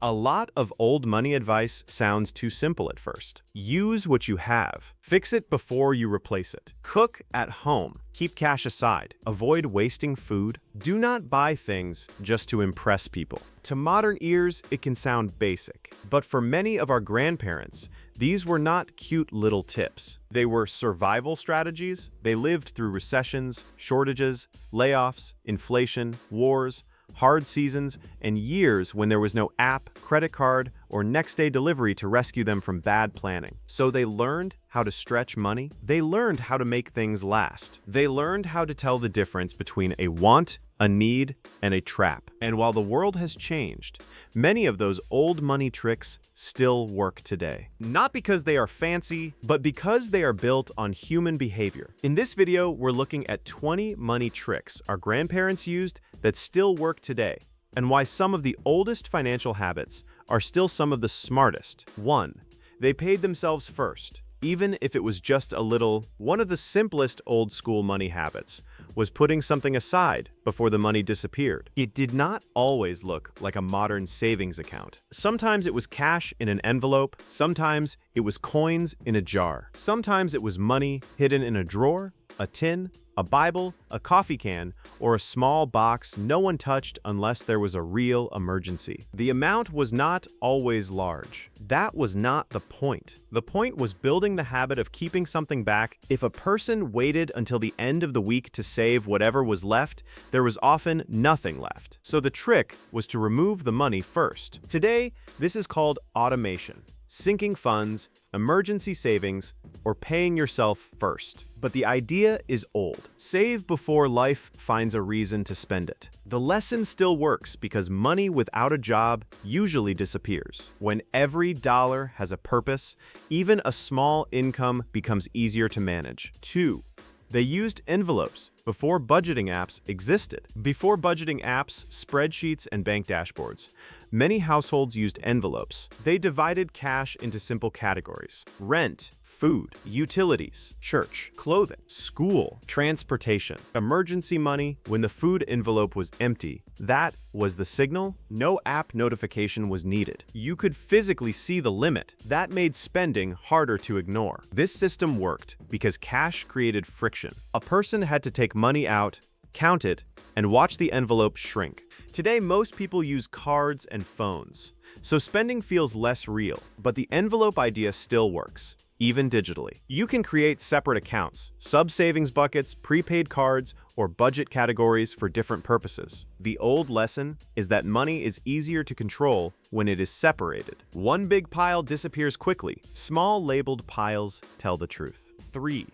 A lot of old money advice sounds too simple at first. Use what you have. Fix it before you replace it. Cook at home. Keep cash aside. Avoid wasting food. Do not buy things just to impress people. To modern ears, it can sound basic, but for many of our grandparents, these were not cute little tips. They were survival strategies. They lived through recessions, shortages, layoffs, inflation, wars, hard seasons, and years when there was no app, credit card, or next-day delivery to rescue them from bad planning. So they learned how to stretch money. They learned how to make things last. They learned how to tell the difference between a want, a need, and a trap. And while the world has changed, many of those old money tricks still work today. Not because they are fancy, but because they are built on human behavior. In this video, we're looking at 20 money tricks our grandparents used that still work today, and why some of the oldest financial habits are still some of the smartest. 1. They paid themselves first, even if it was just a little. One of the simplest old school money habits was putting something aside before the money disappeared. It did not always look like a modern savings account. Sometimes it was cash in an envelope, sometimes it was coins in a jar. Sometimes it was money hidden in a drawer, a tin, a Bible, a coffee can, or a small box no one touched unless there was a real emergency. The amount was not always large. That was not the point. The point was building the habit of keeping something back. If a person waited until the end of the week to save whatever was left, there was often nothing left. So the trick was to remove the money first. Today, this is called automation. Sinking funds, emergency savings, or paying yourself first. But the idea is old. Save before life finds a reason to spend it. The lesson still works because money without a job usually disappears. When every dollar has a purpose, even a small income becomes easier to manage. 2. They used envelopes before budgeting apps existed. Before budgeting apps, spreadsheets, and bank dashboards, many households used envelopes. They divided cash into simple categories: rent, food, utilities, church, clothing, school, transportation, emergency money. When the food envelope was empty, that was the signal. No app notification was needed. You could physically see the limit. That made spending harder to ignore. This system worked because cash created friction. A person had to take money out, count it, and watch the envelope shrink. Today, most people use cards and phones, so spending feels less real, but the envelope idea still works, even digitally. You can create separate accounts, sub-savings buckets, prepaid cards, or budget categories for different purposes. The old lesson is that money is easier to control when it is separated. One big pile disappears quickly. Small labeled piles tell the truth. 3.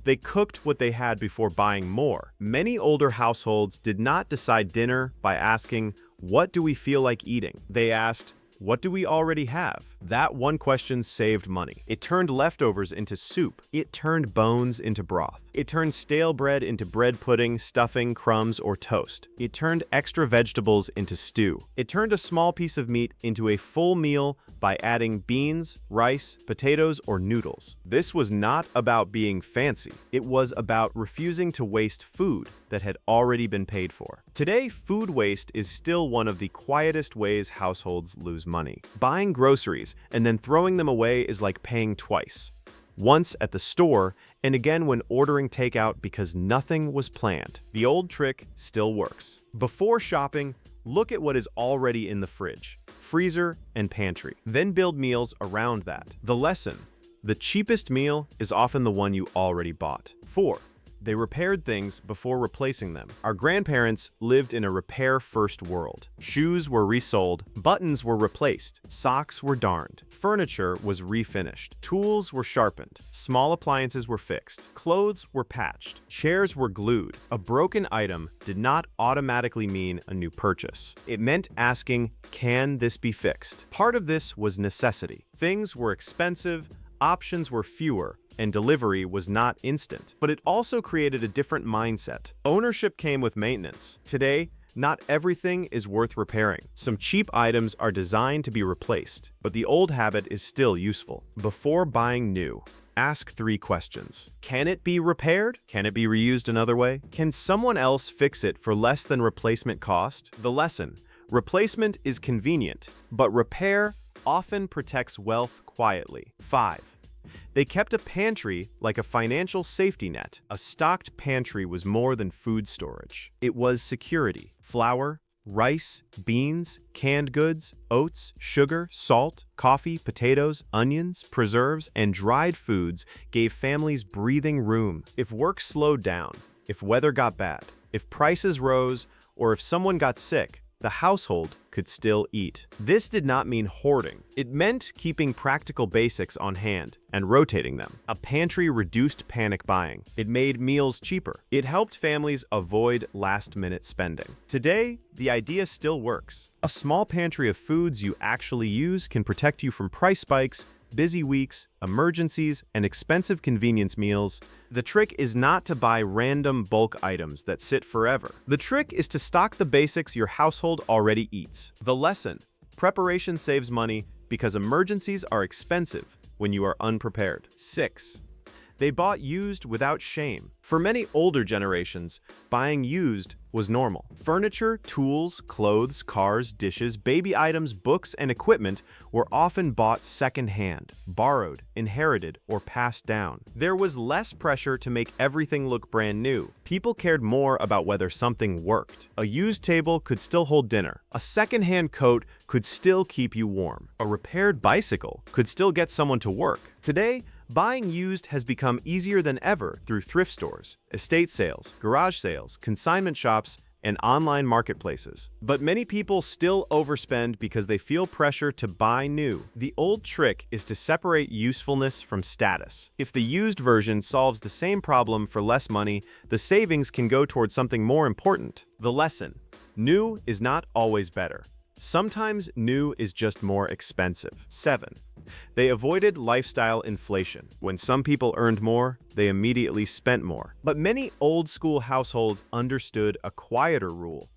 They cooked what they had before buying more. Many older households did not decide dinner by asking, "What do we feel like eating?" They asked, "What do we already have?" That one question saved money. It turned leftovers into soup. It turned bones into broth. It turned stale bread into bread pudding, stuffing, crumbs, or toast. It turned extra vegetables into stew. It turned a small piece of meat into a full meal by adding beans, rice, potatoes, or noodles. This was not about being fancy. It was about refusing to waste food that had already been paid for. Today, food waste is still one of the quietest ways households lose money. Buying groceries and then throwing them away is like paying twice. Once at the store, and again when ordering takeout because nothing was planned. The old trick still works. Before shopping, look at what is already in the fridge, freezer, and pantry. Then build meals around that. The lesson: the cheapest meal is often the one you already bought. 4. They repaired things before replacing them. Our grandparents lived in a repair-first world. Shoes were resold, buttons were replaced, socks were darned, furniture was refinished, tools were sharpened, small appliances were fixed, clothes were patched, chairs were glued. A broken item did not automatically mean a new purchase. It meant asking, "Can this be fixed?" Part of this was necessity. Things were expensive, options were fewer, and delivery was not instant. But it also created a different mindset. Ownership came with maintenance. Today, not everything is worth repairing. Some cheap items are designed to be replaced, but the old habit is still useful. Before buying new, ask 3 questions. Can it be repaired? Can it be reused another way? Can someone else fix it for less than replacement cost? The lesson: Replacement is convenient, but repair often protects wealth quietly. 5. They kept a pantry like a financial safety net. A stocked pantry was more than food storage. It was security. Flour, rice, beans, canned goods, oats, sugar, salt, coffee, potatoes, onions, preserves, and dried foods gave families breathing room. If work slowed down, if weather got bad, if prices rose, or if someone got sick, the household could still eat. This did not mean hoarding. It meant keeping practical basics on hand and rotating them. A pantry reduced panic buying. It made meals cheaper. It helped families avoid last-minute spending. Today, the idea still works. A small pantry of foods you actually use can protect you from price spikes, busy weeks, emergencies, and expensive convenience meals. The trick is not to buy random bulk items that sit forever. The trick is to stock the basics your household already eats. The lesson: preparation saves money because emergencies are expensive when you are unprepared. 6. They bought used without shame. For many older generations, buying used was normal. Furniture, tools, clothes, cars, dishes, baby items, books, and equipment were often bought secondhand, borrowed, inherited, or passed down. There was less pressure to make everything look brand new. People cared more about whether something worked. A used table could still hold dinner. A secondhand coat could still keep you warm. A repaired bicycle could still get someone to work. Today, buying used has become easier than ever through thrift stores, estate sales, garage sales, consignment shops, and online marketplaces. But many people still overspend because they feel pressure to buy new. The old trick is to separate usefulness from status. If the used version solves the same problem for less money, the savings can go towards something more important. The lesson: new is not always better. Sometimes new is just more expensive. 7. They avoided lifestyle inflation. When some people earned more, they immediately spent more. But many old-school households understood a quieter rule.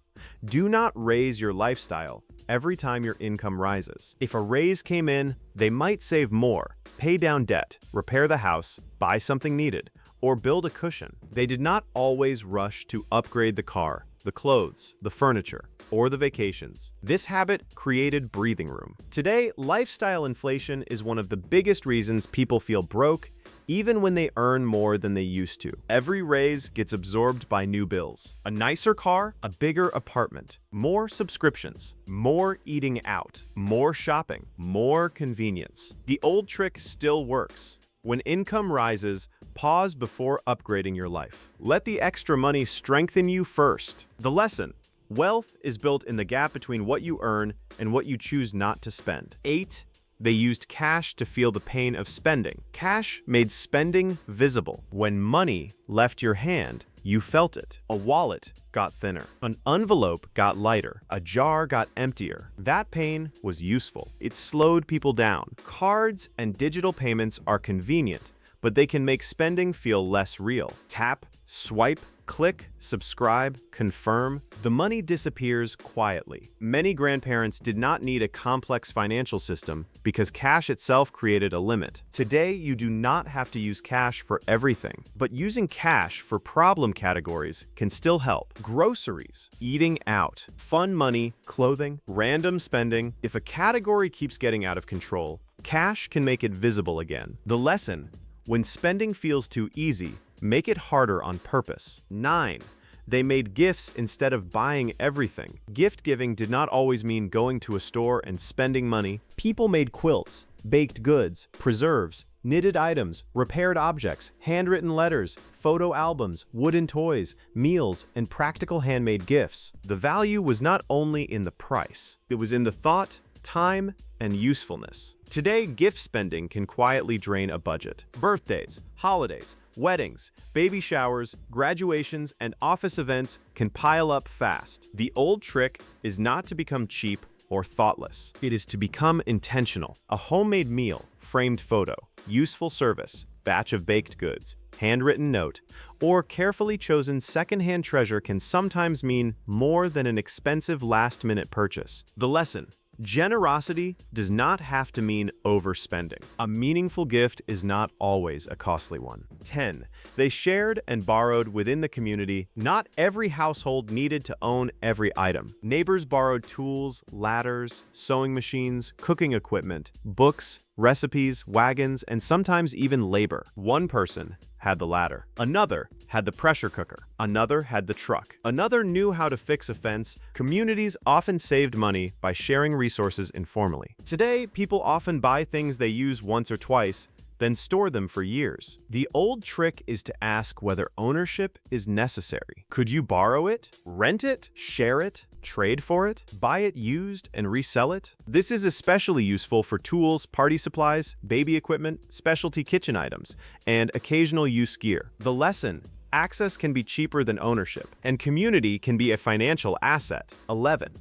Do not raise your lifestyle every time your income rises. If a raise came in, they might save more, pay down debt, repair the house, buy something needed, or build a cushion. They did not always rush to upgrade the car, the clothes, the furniture, or the vacations. This habit created breathing room. Today, lifestyle inflation is one of the biggest reasons people feel broke, even when they earn more than they used to. Every raise gets absorbed by new bills. A nicer car, a bigger apartment, more subscriptions, more eating out, more shopping, more convenience. The old trick still works. When income rises, pause before upgrading your life. Let the extra money strengthen you first. The lesson: wealth is built in the gap between what you earn and what you choose not to spend. 8. They used cash to feel the pain of spending. Cash made spending visible. When money left your hand, you felt it. A wallet got thinner. An envelope got lighter. A jar got emptier. That pain was useful. It slowed people down. Cards and digital payments are convenient, but they can make spending feel less real. Tap, swipe, click, subscribe, confirm. The money disappears quietly. Many grandparents did not need a complex financial system because cash itself created a limit. Today, you do not have to use cash for everything, but using cash for problem categories can still help. Groceries, eating out, fun money, clothing, random spending. If a category keeps getting out of control, cash can make it visible again. The lesson: when spending feels too easy, make it harder on purpose. 9. They made gifts instead of buying everything. Gift giving did not always mean going to a store and spending money. People made quilts, baked goods, preserves, knitted items, repaired objects, handwritten letters, photo albums, wooden toys, meals, and practical handmade gifts. The value was not only in the price, it was in the thought, time, and usefulness. Today, gift spending can quietly drain a budget. Birthdays, holidays, weddings, baby showers, graduations, and office events can pile up fast. The old trick is not to become cheap or thoughtless. It is to become intentional. A homemade meal, framed photo, useful service, batch of baked goods, handwritten note, or carefully chosen secondhand treasure can sometimes mean more than an expensive last-minute purchase. The lesson: Generosity does not have to mean overspending. A meaningful gift is not always a costly one. 10. They shared and borrowed within the community. Not every household needed to own every item. Neighbors borrowed tools, ladders, sewing machines, cooking equipment, books, recipes, wagons, and sometimes even labor. One person had the ladder. Another had the pressure cooker. Another had the truck. Another knew how to fix a fence. Communities often saved money by sharing resources informally. Today, people often buy things they use once or twice, then store them for years. The old trick is to ask whether ownership is necessary. Could you borrow it, rent it, share it, trade for it, buy it used and resell it? This is especially useful for tools, party supplies, baby equipment, specialty kitchen items, and occasional use gear. The lesson: access can be cheaper than ownership, and community can be a financial asset. 11.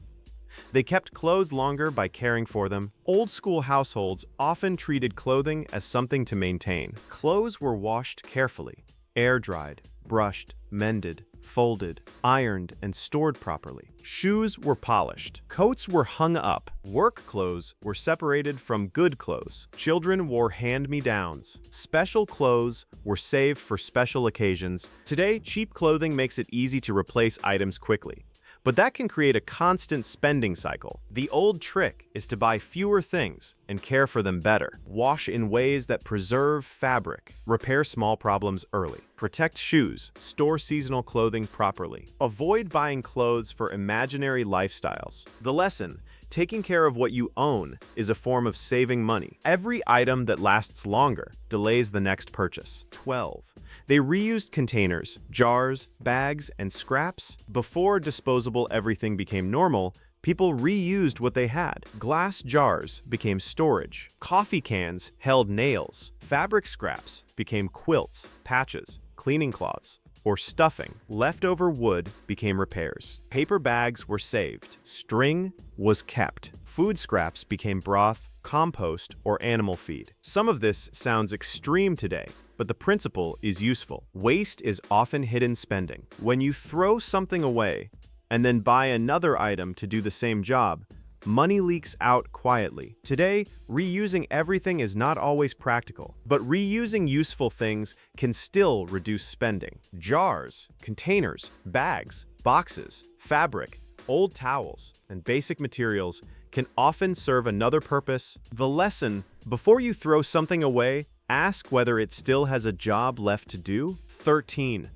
They kept clothes longer by caring for them. Old-school households often treated clothing as something to maintain. Clothes were washed carefully, air-dried, brushed, mended, folded, ironed, and stored properly. Shoes were polished. Coats were hung up. Work clothes were separated from good clothes. Children wore hand-me-downs. Special clothes were saved for special occasions. Today, cheap clothing makes it easy to replace items quickly, but that can create a constant spending cycle. The old trick is to buy fewer things and care for them better. Wash in ways that preserve fabric. Repair small problems early. Protect shoes. Store seasonal clothing properly. Avoid buying clothes for imaginary lifestyles. The lesson: taking care of what you own is a form of saving money. Every item that lasts longer delays the next purchase. 12. They reused containers, jars, bags, and scraps. Before disposable everything became normal, people reused what they had. Glass jars became storage. Coffee cans held nails. Fabric scraps became quilts, patches, cleaning cloths, or stuffing. Leftover wood became repairs. Paper bags were saved. String was kept. Food scraps became broth, compost, or animal feed. Some of this sounds extreme today, but the principle is useful. Waste is often hidden spending. When you throw something away and then buy another item to do the same job, money leaks out quietly. Today, reusing everything is not always practical, but reusing useful things can still reduce spending. Jars, containers, bags, boxes, fabric, old towels, and basic materials can often serve another purpose. The lesson: before you throw something away, ask whether it still has a job left to do. 13.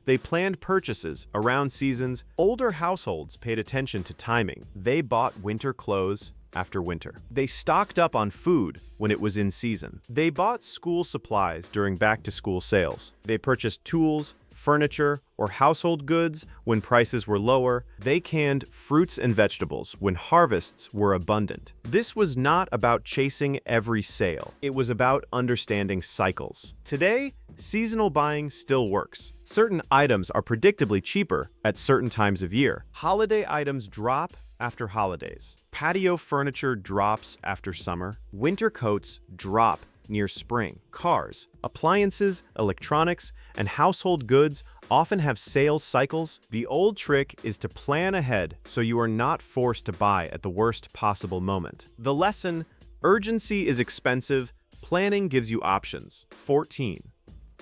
They planned purchases around seasons. Older households paid attention to timing. They bought winter clothes after winter. They stocked up on food when it was in season. They bought school supplies during back-to-school sales. They purchased tools, furniture, or household goods when prices were lower. They canned fruits and vegetables when harvests were abundant. This was not about chasing every sale. It was about understanding cycles. Today, seasonal buying still works. Certain items are predictably cheaper at certain times of year. Holiday items drop after holidays. Patio furniture drops after summer. Winter coats drop near spring. Cars, appliances, electronics, and household goods often have sales cycles. The old trick is to plan ahead so you are not forced to buy at the worst possible moment. The lesson: urgency is expensive, planning gives you options. 14.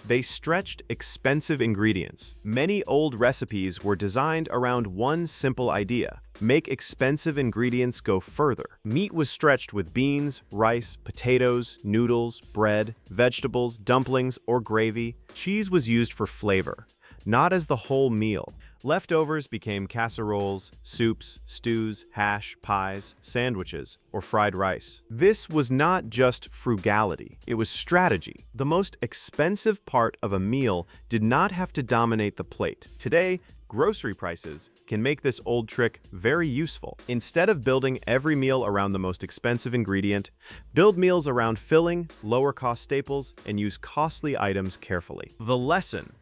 They stretched expensive ingredients. Many old recipes were designed around one simple idea: make expensive ingredients go further. Meat was stretched with beans, rice, potatoes, noodles, bread, vegetables, dumplings, or gravy. Cheese was used for flavor, not as the whole meal. Leftovers became casseroles, soups, stews, hash, pies, sandwiches, or fried rice. This was not just frugality, it was strategy. The most expensive part of a meal did not have to dominate the plate. Today, grocery prices can make this old trick very useful. Instead of building every meal around the most expensive ingredient, build meals around filling, lower-cost staples, and use costly items carefully. The lesson: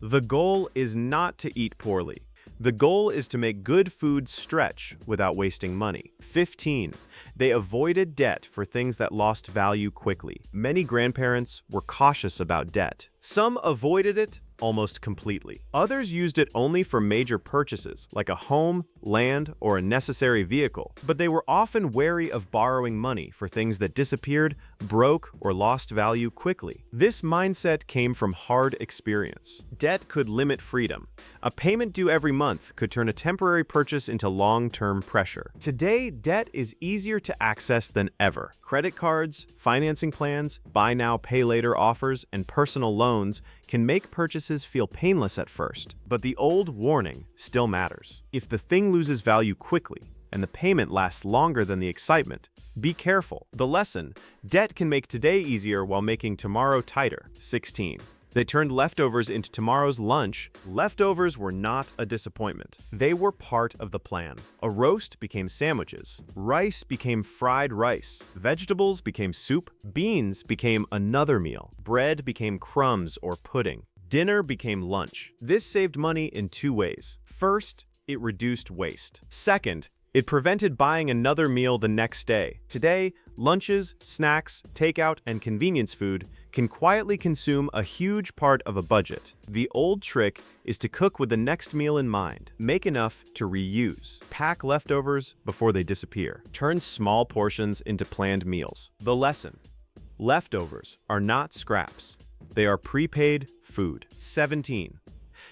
the goal is not to eat poorly. The goal is to make good food stretch without wasting money. 15. They avoided debt for things that lost value quickly. Many grandparents were cautious about debt. Some avoided it almost completely. Others used it only for major purchases, like a home, land, or a necessary vehicle, but they were often wary of borrowing money for things that disappeared, broke, or lost value quickly. This mindset came from hard experience. Debt could limit freedom. A payment due every month could turn a temporary purchase into long-term pressure. Today, debt is easier to access than ever. Credit cards, financing plans, buy now, pay later offers, and personal loans can make purchases feel painless at first, but the old warning still matters. If the thing loses value quickly and the payment lasts longer than the excitement, be careful. The lesson: debt can make today easier while making tomorrow tighter. 16. They turned leftovers into tomorrow's lunch. Leftovers were not a disappointment. They were part of the plan. A roast became sandwiches. Rice became fried rice. Vegetables became soup. Beans became another meal. Bread became crumbs or pudding. Dinner became lunch. This saved money in two ways. First, it reduced waste. Second, it prevented buying another meal the next day. Today, lunches, snacks, takeout, and convenience food can quietly consume a huge part of a budget. The old trick is to cook with the next meal in mind. Make enough to reuse. Pack leftovers before they disappear. Turn small portions into planned meals. The lesson: leftovers are not scraps. They are prepaid food. 17.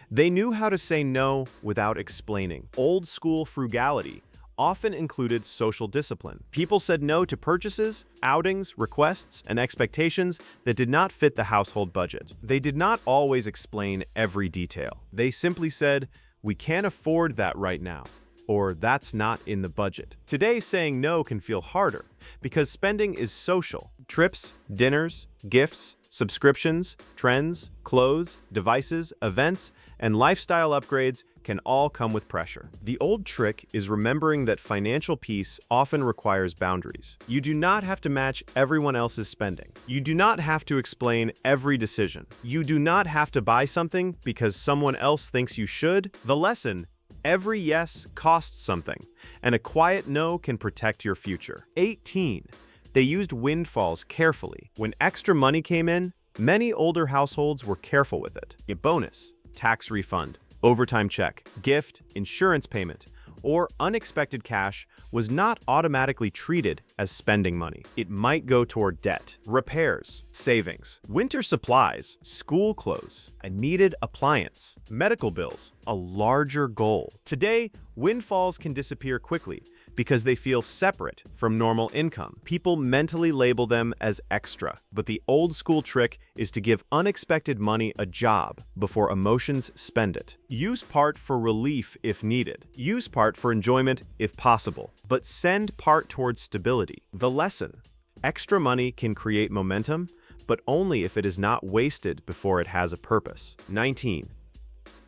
They knew how to say no without explaining. Old school frugality often included social discipline. People said no to purchases, outings, requests, and expectations that did not fit the household budget. They did not always explain every detail. They simply said, "We can't afford that right now," or "That's not in the budget." Today, saying no can feel harder because spending is social. Trips, dinners, gifts, subscriptions, trends, clothes, devices, events, and lifestyle upgrades can all come with pressure. The old trick is remembering that financial peace often requires boundaries. You do not have to match everyone else's spending. You do not have to explain every decision. You do not have to buy something because someone else thinks you should. The lesson: every yes costs something, and a quiet no can protect your future. 18. They used windfalls carefully. When extra money came in, many older households were careful with it. A bonus, tax refund, overtime check, gift, insurance payment, or unexpected cash was not automatically treated as spending money. It might go toward debt, repairs, savings, winter supplies, school clothes, a needed appliance, medical bills, a larger goal. Today, windfalls can disappear quickly because they feel separate from normal income. People mentally label them as extra, but the old school trick is to give unexpected money a job before emotions spend it. Use part for relief if needed. Use part for enjoyment if possible, but send part towards stability. The lesson: extra money can create momentum, but only if it is not wasted before it has a purpose. 19.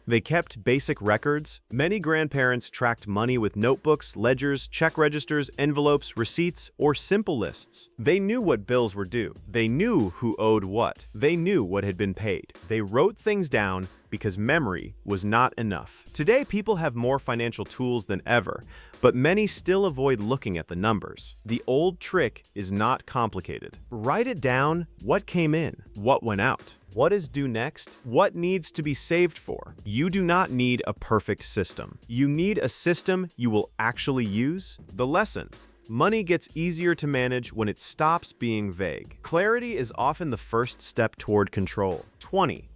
They kept basic records. Many grandparents tracked money with notebooks, ledgers, check registers, envelopes, receipts, or simple lists. They knew what bills were due. They knew who owed what. They knew what had been paid. They wrote things down because memory was not enough. Today, people have more financial tools than ever, but many still avoid looking at the numbers. The old trick is not complicated. Write it down: what came in, what went out, what is due next, what needs to be saved for. You do not need a perfect system. You need a system you will actually use. The lesson: money gets easier to manage when it stops being vague. Clarity is often the first step toward control. 20.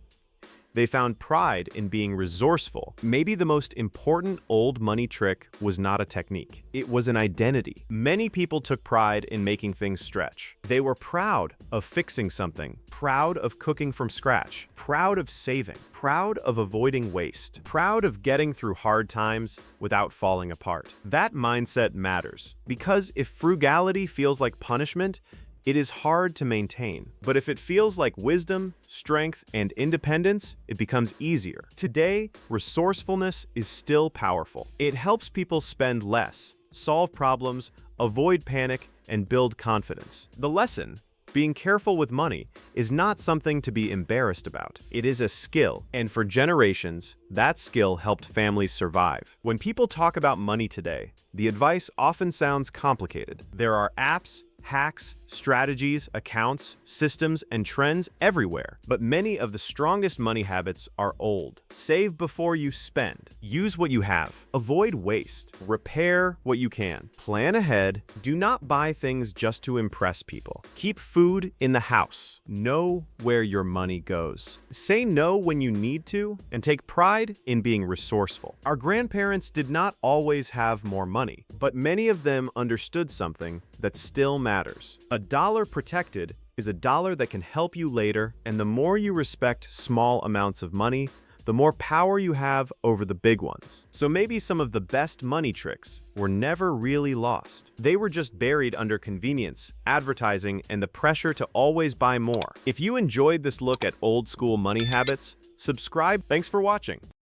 They found pride in being resourceful. Maybe the most important old money trick was not a technique. It was an identity. Many people took pride in making things stretch. They were proud of fixing something, proud of cooking from scratch, proud of saving, proud of avoiding waste, proud of getting through hard times without falling apart. That mindset matters, because if frugality feels like punishment, it is hard to maintain. But if it feels like wisdom, strength, and independence, it becomes easier. Today, resourcefulness is still powerful. It helps people spend less, solve problems, avoid panic, and build confidence. The lesson: being careful with money is not something to be embarrassed about. It is a skill, and for generations, that skill helped families survive. When people talk about money today, the advice often sounds complicated. There are apps, hacks, strategies, accounts, systems, and trends everywhere. But many of the strongest money habits are old. Save before you spend. Use what you have. Avoid waste. Repair what you can. Plan ahead. Do not buy things just to impress people. Keep food in the house. Know where your money goes. Say no when you need to, and take pride in being resourceful. Our grandparents did not always have more money, but many of them understood something that still matters. A dollar protected is a dollar that can help you later, and the more you respect small amounts of money, the more power you have over the big ones. So maybe some of the best money tricks were never really lost. They were just buried under convenience, advertising, and the pressure to always buy more. If you enjoyed this look at old school money habits, subscribe. Thanks for watching.